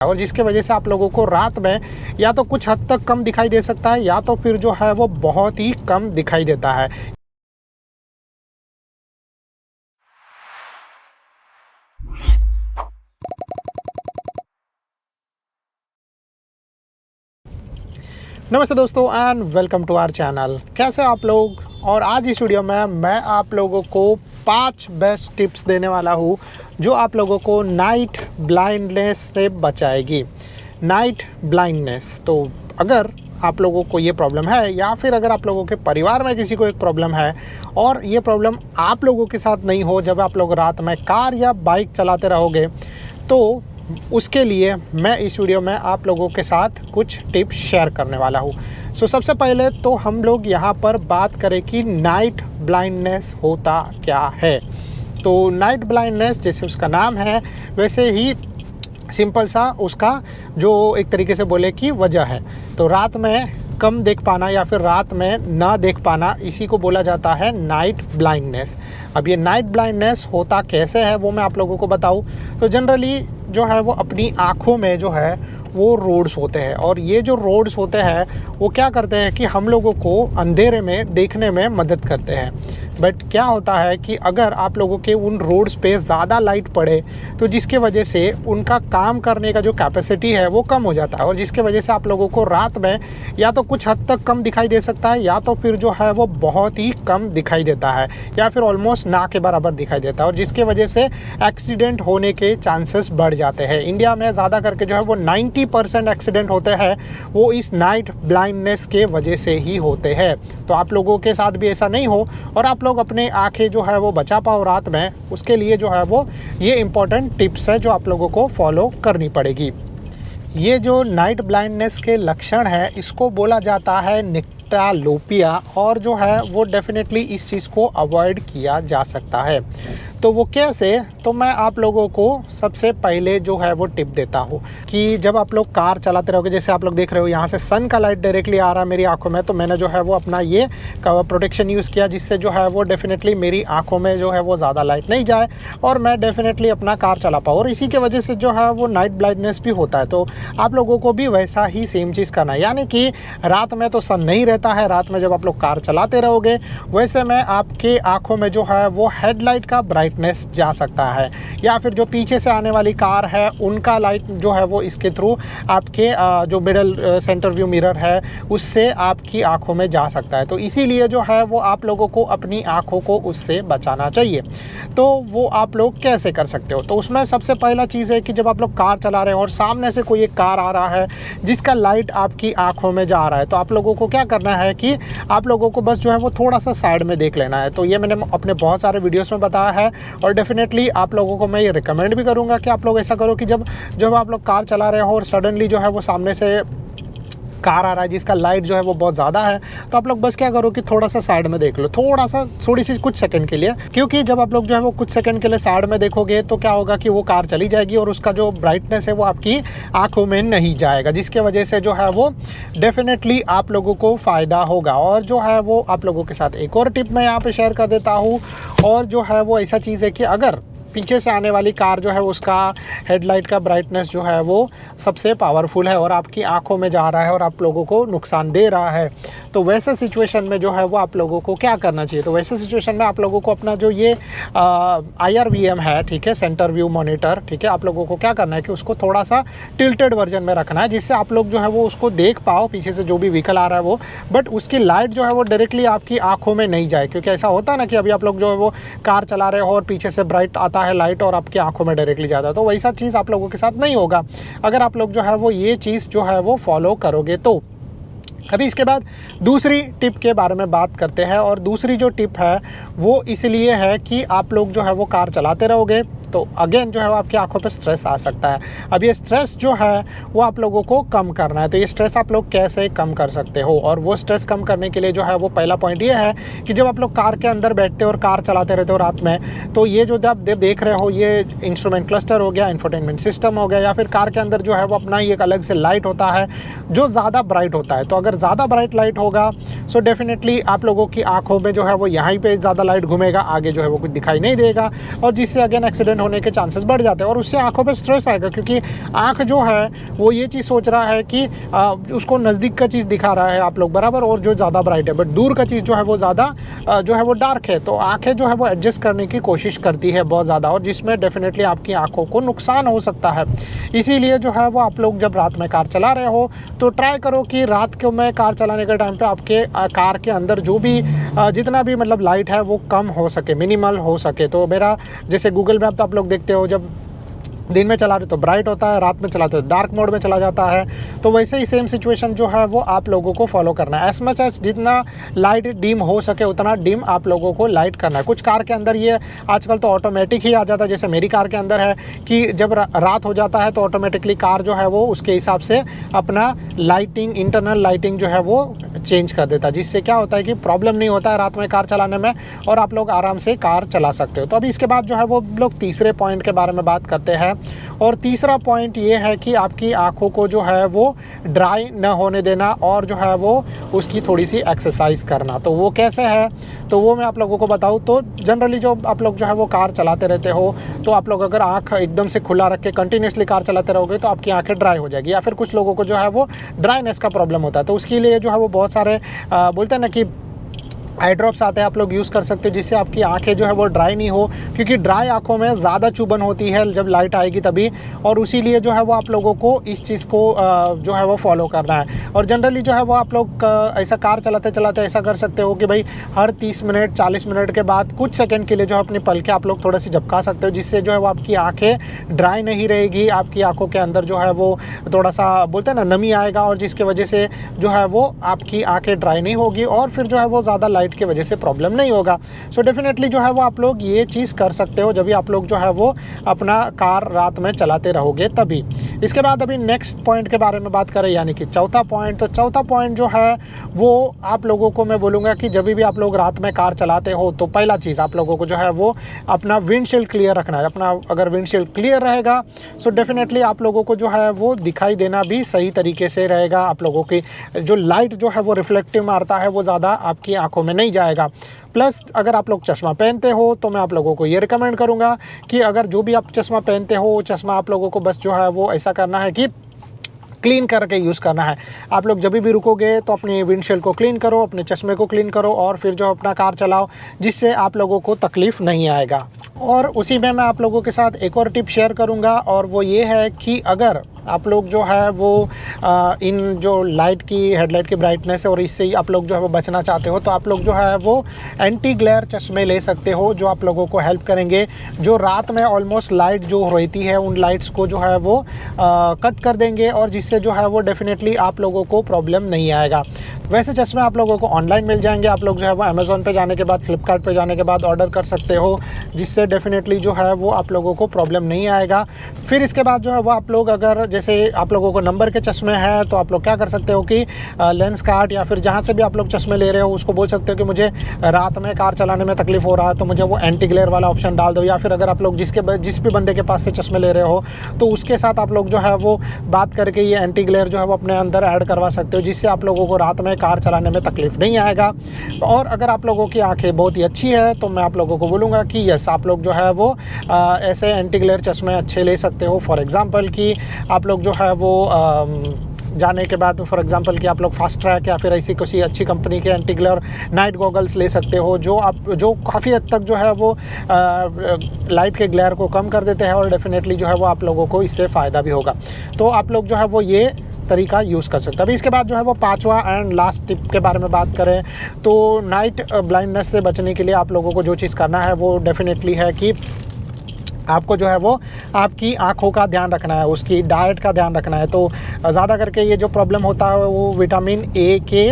और जिसके वजह से आप लोगों को रात में या तो कुछ हद तक कम दिखाई दे सकता है या तो फिर जो है वो बहुत ही कम दिखाई देता है। नमस्ते दोस्तों and welcome to our channel. कैसे आप लोग? और आज इस वीडियो में मैं आप लोगों को 5 बेस्ट टिप्स देने वाला हूँ जो आप लोगों को नाइट ब्लाइंडनेस से बचाएगी। नाइट ब्लाइंडनेस, तो अगर आप लोगों को ये प्रॉब्लम है या फिर अगर आप लोगों के परिवार में किसी को एक प्रॉब्लम है और ये प्रॉब्लम आप लोगों के साथ नहीं हो जब आप लोग रात में कार या बाइक चलाते रहोगे, तो उसके लिए मैं इस वीडियो में आप लोगों के साथ कुछ टिप्स शेयर करने वाला हूँ। सबसे पहले तो हम लोग यहाँ पर बात करें कि नाइट ब्लाइंडनेस होता क्या है। तो नाइट ब्लाइंडनेस जैसे उसका नाम है वैसे ही सिंपल सा उसका जो एक तरीके से बोले कि वजह है, तो रात में कम देख पाना या फिर रात में ना देख पाना, इसी को बोला जाता है नाइट ब्लाइंडनेस। अब ये नाइट ब्लाइंडनेस होता कैसे है वो मैं आप लोगों को बताऊं तो जनरली जो है वो अपनी आँखों में जो है वो रोड्स होते हैं, और ये जो रोड्स होते हैं वो क्या करते हैं कि हम लोगों को अंधेरे में देखने में मदद करते हैं। बट क्या होता है कि अगर आप लोगों के उन रोड्स पे ज़्यादा लाइट पड़े तो जिसके वजह से उनका काम करने का जो कैपेसिटी है वो कम हो जाता है, और जिसके वजह से आप लोगों को रात में या तो कुछ हद तक कम दिखाई दे सकता है या तो फिर जो है वो बहुत ही कम दिखाई देता है या फिर ऑलमोस्ट ना के बराबर दिखाई देता है, और जिसके वजह से एक्सीडेंट होने के चांसेस बढ़ जाते हैं। इंडिया में ज़्यादा करके जो है वो 90% एक्सीडेंट होते हैं वो इस नाइट ब्लाइंडनेस के वजह से ही होते हैं। तो आप लोगों के साथ भी ऐसा नहीं हो और आप लोग अपने आंखें जो है वो बचा पाओ रात में, उसके लिए जो है वो ये इंपॉर्टेंट टिप्स है जो आप लोगों को फॉलो करनी पड़ेगी। ये जो नाइट ब्लाइंडनेस के लक्षण है इसको बोला जाता है निक्टालोपिया, और जो है वो डेफिनेटली इस चीज़ को अवॉइड किया जा सकता है। तो वो कैसे, तो मैं आप लोगों को सबसे पहले जो है वो टिप देता हूँ कि जब आप लोग कार चलाते रहोगे, जैसे आप लोग देख रहे हो यहाँ से सन का लाइट डायरेक्टली आ रहा है मेरी आंखों में, तो मैंने जो है वो अपना ये प्रोटेक्शन यूज़ किया जिससे जो है वो डेफिनेटली मेरी आंखों में जो है वो ज़्यादा लाइट नहीं जाए और मैं डेफिनेटली अपना कार चला पाऊँ, और इसी के वजह से जो है वो नाइट ब्लाइंडनेस भी होता है। तो आप लोगों को भी वैसा ही सेम चीज़ करना है, यानी कि रात में तो सन नहीं रहता है, रात में जब आप लोग कार चलाते रहोगे वैसे में आपके आंखों में जो है वो हेडलाइट का ब्राइटनेस जा सकता है, या फिर जो पीछे से आने वाली कार है उनका लाइट जो है वो इसके थ्रू आपके जो मिडल सेंटर व्यू मिरर है उससे आपकी आंखों में जा सकता है। तो इसीलिए जो है वो आप लोगों को अपनी आंखों को उससे बचाना चाहिए। तो वो आप लोग कैसे कर सकते हो, तो उसमें सबसे पहला चीज़ है कि जब आप लोग कार चला रहे हो और सामने से कोई एक कार आ रहा है जिसका लाइट आपकी आंखों में जा रहा है, तो आप लोगों को क्या करना है कि आप लोगों को बस जो है वो थोड़ा सा साइड में देख लेना है। तो ये मैंने अपने बहुत सारे वीडियोस में बताया है, और डेफिनेटली आप लोगों को मैं ये रिकमेंड भी करूंगा कि आप लोग ऐसा करो कि जब आप लोग कार चला रहे हो और सडनली जो है वो सामने से कार आ रहा है जिसका लाइट जो है वो बहुत ज़्यादा है, तो आप लोग बस क्या करो कि थोड़ा सा साइड में देख लो, थोड़ी सी कुछ सेकंड के लिए, क्योंकि जब आप लोग जो है वो कुछ सेकंड के लिए साइड में देखोगे तो क्या होगा कि वो कार चली जाएगी और उसका जो ब्राइटनेस है वो आपकी आंखों में नहीं जाएगा, जिसके वजह से जो है वो डेफिनेटली आप लोगों को फ़ायदा होगा। और जो है वो आप लोगों के साथ एक और टिप मैं यहाँ पर शेयर कर देता हूँ, और जो है वो ऐसा चीज़ है कि अगर पीछे से आने वाली कार जो है उसका हेडलाइट का ब्राइटनेस जो है वो सबसे पावरफुल है और आपकी आंखों में जा रहा है और आप लोगों को नुकसान दे रहा है, तो वैसे सिचुएशन में जो है वो आप लोगों को क्या करना चाहिए, तो वैसे सिचुएशन में आप लोगों को अपना जो ये IRVM है, ठीक है, सेंटर व्यू मॉनिटर, ठीक है, आप लोगों को क्या करना है कि उसको थोड़ा सा टिल्टेड वर्जन में रखना है जिससे आप लोग जो है वो उसको देख पाओ पीछे से जो भी व्हीकल आ रहा है वो, बट उसकी लाइट जो है वो डायरेक्टली आपकी आंखों में नहीं जाए, क्योंकि ऐसा होता है ना कि अभी आप लोग जो है वो कार चला रहे हो और पीछे से ब्राइट आता है लाइट और आपकी आंखों में डायरेक्टली जाता है, तो वैसा चीज़ आप लोगों के साथ नहीं होगा अगर आप लोग जो है वो ये चीज़ जो है वो फॉलो करोगे। तो अभी इसके बाद दूसरी टिप के बारे में बात करते हैं, और दूसरी जो टिप है वो इसलिए है कि आप लोग जो है वो कार चलाते रहोगे तो अगेन जो है वो आपकी आंखों पे स्ट्रेस आ सकता है। अब ये स्ट्रेस जो है वो आप लोगों को कम करना है, तो ये स्ट्रेस आप लोग कैसे कम कर सकते हो, और वो स्ट्रेस कम करने के लिए जो है वो पहला पॉइंट ये है कि जब आप लोग कार के अंदर बैठते हो और कार चलाते रहते हो रात में, तो ये जो आप देख रहे हो ये इंस्ट्रूमेंट क्लस्टर हो गया, इंफोटेनमेंट सिस्टम हो गया, या फिर कार के अंदर जो है वो अपना ही एक अलग से लाइट होता है जो ज़्यादा ब्राइट होता है। तो अगर ज़्यादा ब्राइट लाइट होगा सो डेफिनेटली आप लोगों की आंखों में जो है वो यहाँ पे ज़्यादा लाइट घूमेगा, आगे जो है वो कुछ दिखाई नहीं देगा, और जिससे अगेन एक्सीडेंट ब्लाइंड होने के चांसेस बढ़ जाते हैं और उससे आँखों पे स्ट्रेस आएगा, क्योंकि आँख जो है वो ये चीज़ सोच रहा है कि उसको नज़दीक का चीज़ दिखा रहा है आप लोग बराबर, और जो ज़्यादा ब्राइट है, बट दूर का चीज़ जो है वो ज़्यादा जो है वो डार्क है। तो आँखें जो है वो एडजस्ट करने की कोशिश करती है बहुत ज़्यादा, और जिसमें डेफिनेटली आपकी आँखों को नुकसान हो सकता है। इसीलिए जो है वो आप लोग जब रात में कार चला रहे हो तो ट्राई करो कि रात के में कार चलाने के टाइम पे आपके कार के अंदर जो भी जितना भी मतलब लाइट है वो कम हो सके, मिनिमल हो सके। तो मेरा जैसे गूगल मैप तो आप लोग देखते हो, जब दिन में चला रहे तो ब्राइट होता है, रात में चलाते हो डार्क मोड में चला जाता है। तो वैसे ही सेम सिचुएशन जो है वो आप लोगों को फॉलो करना है। एज मच एज जितना लाइट डिम हो सके उतना डिम आप लोगों को लाइट करना है। कुछ कार के अंदर ये आजकल तो ऑटोमेटिक ही आ जाता है, जैसे मेरी कार के अंदर है कि जब रात हो जाता है तो ऑटोमेटिकली कार जो है वो उसके हिसाब से अपना लाइटिंग, इंटरनल लाइटिंग जो है वो चेंज कर देता है, जिससे क्या होता है कि प्रॉब्लम नहीं होता है रात में कार चलाने में और आप लोग आराम से कार चला सकते हो। तो अभी इसके बाद जो है वो लोग तीसरे पॉइंट के बारे में बात करते हैं, और तीसरा पॉइंट ये है कि आपकी आँखों को जो है वो ड्राई न होने देना और जो है वो उसकी थोड़ी सी एक्सरसाइज करना। तो वो कैसे है तो वो मैं आप लोगों को बताऊँ तो जनरली जो आप लोग जो है वो कार चलाते रहते हो तो आप लोग अगर आँख एकदम से खुला रख के कंटिन्यूसली कार चलाते रहोगे तो आपकी आँखें ड्राई हो जाएगी, या फिर कुछ लोगों को जो है वो ड्राइनेस का प्रॉब्लम होता है। तो उसके लिए जो है वो बहुत सारे बोलते हैं ना कि आई ड्रॉप्स आते हैं, आप लोग यूज़ कर सकते हो, जिससे आपकी आंखें जो है वो ड्राई नहीं हो, क्योंकि ड्राई आंखों में ज़्यादा चुभन होती है जब लाइट आएगी तभी। और उसीलिए जो है वो आप लोगों को इस चीज़ को जो है वो फॉलो करना है। और जनरली जो है वो आप लोग ऐसा कार चलाते चलाते ऐसा कर सकते हो कि भाई हर 30 मिनट 40 मिनट के बाद कुछ सेकंड के लिए जो है अपनी पलकें आप लोग थोड़ा सी झपका सकते हो, जिससे जो है वो आपकी आँखें ड्राई नहीं रहेगी, आपकी आँखों के अंदर जो है वो थोड़ा सा बोलते हैं ना नमी आएगा, और जिसके वजह से जो है वो आपकी आँखें ड्राई नहीं होगी और फिर जो है वो ज़्यादा लाइट की वजह से प्रॉब्लम नहीं होगा। सो डेफिनेटली जो है वो आप लोग ये चीज़ कर सकते हो जब भी आप लोग जो है वो अपना कार रात में चलाते रहोगे तभी। इसके बाद अभी नेक्स्ट पॉइंट के बारे में बात करें, यानी कि चौथा पॉइंट। तो चौथा पॉइंट जो है वो आप लोगों को मैं बोलूँगा कि जब भी आप लोग रात में कार चलाते हो तो पहला चीज़ आप लोगों को जो है वो अपना विंडशील्ड क्लियर रखना है। अपना अगर विंडशील्ड क्लियर रहेगा सो डेफिनेटली आप लोगों को जो है वो दिखाई देना भी सही तरीके से रहेगा। आप लोगों की जो लाइट जो है वो रिफ्लेक्टिव मारता है वो ज़्यादा आपकी आंखों में नहीं जाएगा। प्लस अगर आप लोग चश्मा पहनते हो तो मैं आप लोगों को ये रिकमेंड करूँगा कि अगर जो भी आप चश्मा पहनते हो वो चश्मा आप लोगों को बस जो है वो ऐसा करना है कि क्लीन करके यूज़ करना है। आप लोग जब भी रुकोगे तो अपनी विंडशील्ड को क्लीन करो, अपने चश्मे को क्लीन करो और फिर जो अपना कार चलाओ, जिससे आप लोगों को तकलीफ़ नहीं आएगा। और उसी में मैं आप लोगों के साथ एक और टिप शेयर करूंगा, और वो ये है कि अगर आप लोग जो है वो इन जो लाइट की हेडलाइट की ब्राइटनेस है और इससे ही आप लोग जो है वो बचना चाहते हो तो आप लोग जो है वो एंटी ग्लेयर चश्मे ले सकते हो, जो आप लोगों को हेल्प करेंगे, जो रात में ऑलमोस्ट लाइट जो रहती है उन लाइट्स को जो है वो कट कर देंगे, और जिससे जो है वो डेफिनेटली आप लोगों को प्रॉब्लम नहीं आएगा। वैसे चश्मे आप लोगों को ऑनलाइन मिल जाएंगे, आप लोग जो है वो अमेज़ॉन पे जाने के बाद, फ्लिपकार्ट पे जाने के बाद ऑर्डर कर सकते हो, जिससे डेफिनेटली जो है वो आप लोगों को प्रॉब्लम नहीं आएगा। फिर इसके बाद जो है वो आप लोग अगर जैसे आप लोगों को नंबर के चश्मे हैं तो आप लोग क्या कर सकते हो कि लेंस कार्ट या फिर जहाँ से भी आप लोग चश्मे ले रहे हो उसको बोल सकते हो कि मुझे रात में कार चलाने में तकलीफ़ हो रहा है तो मुझे वो एंटी ग्लेयर वाला ऑप्शन डाल दो। या फिर अगर आप लोग जिस भी बंदे के पास से चश्मे ले रहे हो तो उसके साथ आप लोग जो है वो बात करके ये एंटी ग्लेयर जो है वो अपने अंदर ऐड करवा सकते हो, जिससे आप लोगों को रात में कार चलाने में तकलीफ़ नहीं आएगा। और अगर आप लोगों की आंखें बहुत ही अच्छी है तो मैं आप लोगों को बोलूँगा कि यस, आप लोग जो है वो ऐसे एंटी ग्लेयर चश्मे अच्छे ले सकते हो। फॉर एग्ज़ाम्पल कि आप लोग जो है वो जाने के बाद फॉर एग्जांपल कि आप लोग फास्ट ट्रैक या फिर ऐसी किसी अच्छी कंपनी के एंटी ग्लेयर नाइट गॉगल्स ले सकते हो, जो काफ़ी हद तक जो है वो लाइट के ग्लेयर को कम कर देते हैं, और डेफिनेटली जो है वो आप लोगों को इससे फ़ायदा भी होगा। तो आप लोग जो है वो ये तरीका यूज़ कर सकते हैं। अभी इसके बाद जो है वो पांचवा एंड लास्ट टिप के बारे में बात करें तो नाइट ब्लाइंडनेस से बचने के लिए आप लोगों को जो चीज़ करना है वो डेफिनेटली है कि आपको जो है वो आपकी आँखों का ध्यान रखना है, उसकी डाइट का ध्यान रखना है। तो ज़्यादा करके ये जो प्रॉब्लम होता है वो विटामिन ए के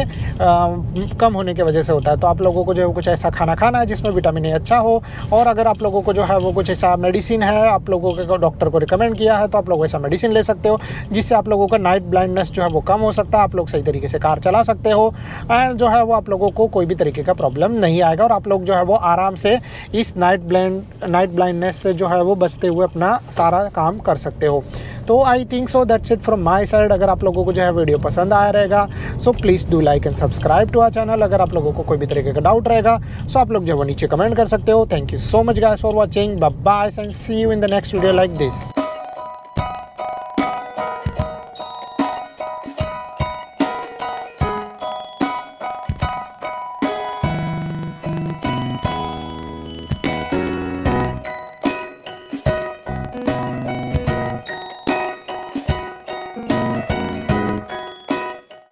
कम होने की वजह से होता है। तो आप लोगों को जो है कुछ ऐसा खाना खाना है जिसमें विटामिन ए अच्छा हो, और अगर आप लोगों को जो है वो कुछ ऐसा मेडिसिन है आप लोगों के डॉक्टर को रिकमेंड किया है तो आप लोग ऐसा मेडिसिन ले सकते हो, जिससे आप लोगों का नाइट ब्लाइंडनेस जो है वो कम हो सकता है, आप लोग सही तरीके से कार चला सकते हो, एंड जो है वो आप लोगों को कोई भी तरीके का प्रॉब्लम नहीं आएगा, और आप लोग जो है वो आराम से इस नाइट ब्लाइंडनेस से जो है वो बचते हुए अपना सारा काम कर सकते हो। तो I think so that's it from my side. अगर आप लोगों को जो है वीडियो पसंद आया रहेगा so please do like and subscribe to our channel. अगर आप लोगों को कोई भी तरीके का डाउट रहेगा सो आप लोग जो है वो नीचे कमेंट कर सकते हो। Thank you so much guys for watching, bye bye and see you in the next video like this.